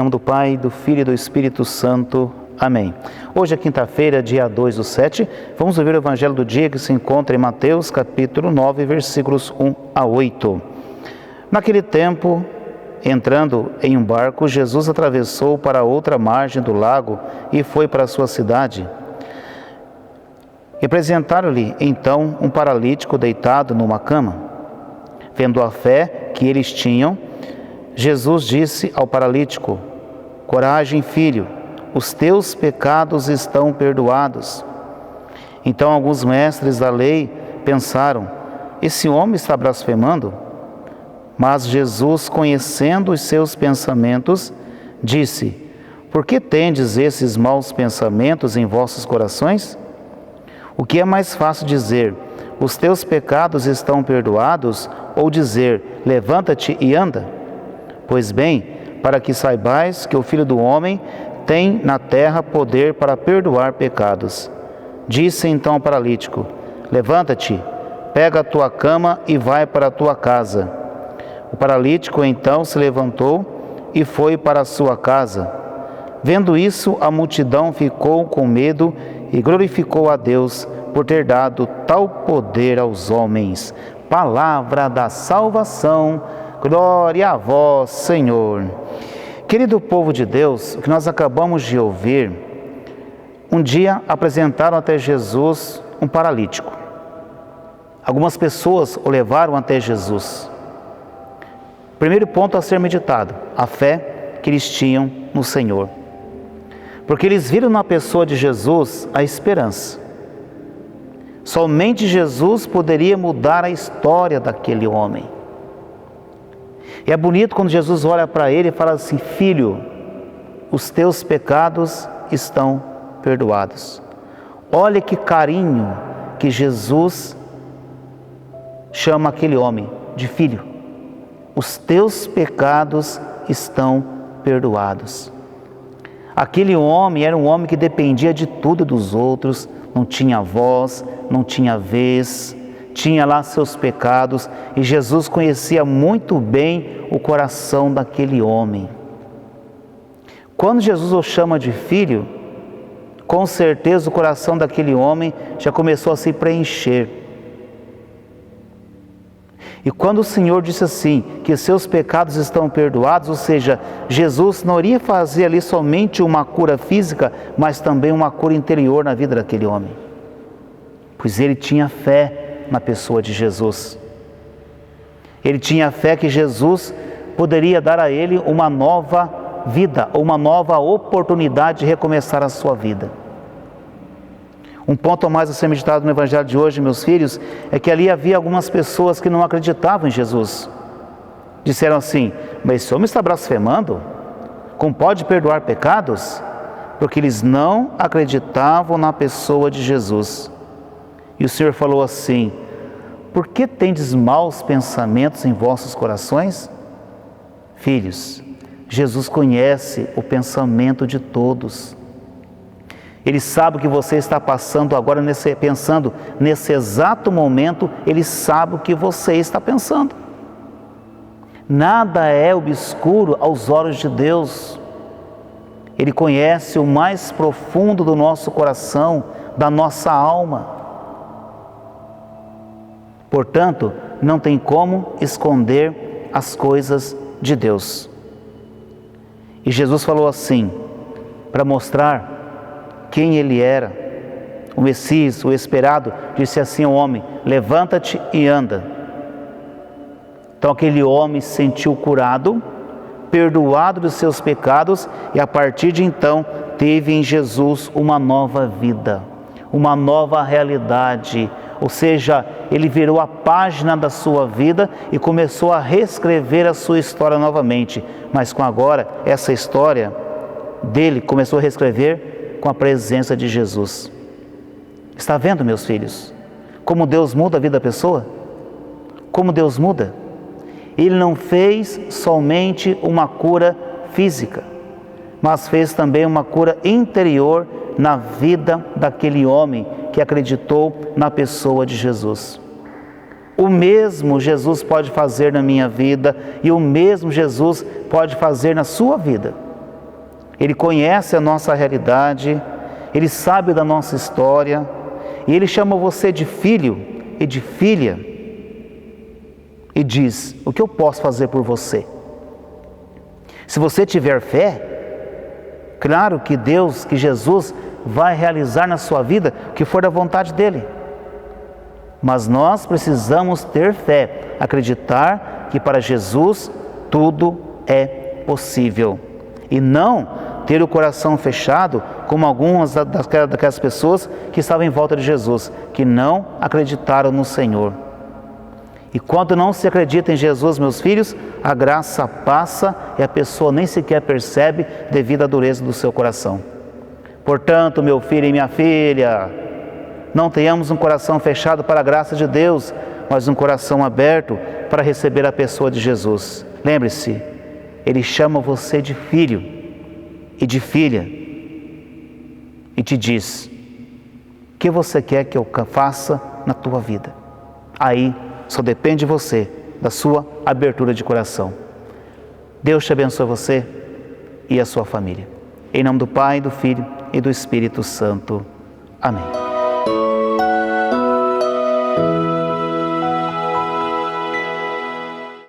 nome do Pai, do Filho e do Espírito Santo. Amém. Hoje é quinta-feira, dia 2/7. Vamos ouvir o Evangelho do dia que se encontra em Mateus, capítulo 9, versículos 1 a 8. Naquele tempo, entrando em um barco, Jesus atravessou para a outra margem do lago e foi para a sua cidade. Apresentaram-lhe, então, um paralítico deitado numa cama. Vendo a fé que eles tinham, Jesus disse ao paralítico: coragem, filho, os teus pecados estão perdoados. Então alguns mestres da lei pensaram: esse homem está blasfemando? Mas Jesus, conhecendo os seus pensamentos, disse: por que tendes esses maus pensamentos em vossos corações? O que é mais fácil dizer: os teus pecados estão perdoados, ou dizer: levanta-te e anda? Pois bem, para que saibais que o Filho do Homem tem na terra poder para perdoar pecados. Disse então ao paralítico: levanta-te, pega a tua cama e vai para a tua casa. O paralítico então se levantou e foi para a sua casa. Vendo isso, a multidão ficou com medo e glorificou a Deus por ter dado tal poder aos homens. Palavra da salvação, glória a vós, Senhor. Querido povo de Deus, o que nós acabamos de ouvir, um dia apresentaram até Jesus um paralítico. Algumas pessoas o levaram até Jesus. Primeiro ponto a ser meditado: a fé que eles tinham no Senhor. Porque eles viram na pessoa de Jesus a esperança. Somente Jesus poderia mudar a história daquele homem. E é bonito quando Jesus olha para ele e fala assim: filho, os teus pecados estão perdoados. Olha que carinho que Jesus chama aquele homem de filho. Os teus pecados estão perdoados. Aquele homem era um homem que dependia de tudo dos outros, não tinha voz, não tinha vez, tinha lá seus pecados, e Jesus conhecia muito bem o coração daquele homem. Quando Jesus o chama de filho, com certeza o coração daquele homem já começou a se preencher. E quando o Senhor disse assim, que seus pecados estão perdoados, ou seja, Jesus não iria fazer ali somente uma cura física, mas também uma cura interior na vida daquele homem. Pois ele tinha fé na pessoa de Jesus. Ele tinha fé que Jesus poderia dar a ele uma nova vida, uma nova oportunidade de recomeçar a sua vida. Um ponto a mais a ser meditado no Evangelho de hoje, meus filhos, é que ali havia algumas pessoas que não acreditavam em Jesus. Disseram assim: mas esse homem está blasfemando? Como pode perdoar pecados? Porque eles não acreditavam na pessoa de Jesus. E o Senhor falou assim: por que tendes maus pensamentos em vossos corações? Filhos, Jesus conhece o pensamento de todos. Ele sabe o que você está passando agora, pensando nesse exato momento, Ele sabe o que você está pensando. Nada é obscuro aos olhos de Deus. Ele conhece o mais profundo do nosso coração, da nossa alma. Portanto, não tem como esconder as coisas de Deus. E Jesus falou assim, para mostrar quem Ele era. O Messias, o esperado, disse assim ao homem: levanta-te e anda. Então aquele homem se sentiu curado, perdoado dos seus pecados, e a partir de então teve em Jesus uma nova vida, uma nova realidade. Ou seja, ele virou a página da sua vida e começou a reescrever a sua história novamente. Mas com agora, essa história dele começou a reescrever com a presença de Jesus. Está vendo, meus filhos, como Deus muda a vida da pessoa? Como Deus muda? Ele não fez somente uma cura física, mas fez também uma cura interior na vida daquele homem que acreditou na pessoa de Jesus. O mesmo Jesus pode fazer na minha vida e o mesmo Jesus pode fazer na sua vida. Ele conhece a nossa realidade, Ele sabe da nossa história, e Ele chama você de filho e de filha, e diz: o que eu posso fazer por você? Se você tiver fé, claro que Deus, que Jesus vai realizar na sua vida o que for da vontade dEle. Mas nós precisamos ter fé, acreditar que para Jesus tudo é possível. E não ter o coração fechado como algumas daquelas pessoas que estavam em volta de Jesus, que não acreditaram no Senhor. E quando não se acredita em Jesus, meus filhos, a graça passa e a pessoa nem sequer percebe devido à dureza do seu coração. Portanto, meu filho e minha filha, não tenhamos um coração fechado para a graça de Deus, mas um coração aberto para receber a pessoa de Jesus. Lembre-se, Ele chama você de filho e de filha e te diz: o que você quer que eu faça na tua vida? Aí só depende de você, da sua abertura de coração. Deus te abençoe você e a sua família. Em nome do Pai, do Filho e do Espírito Santo. Amém.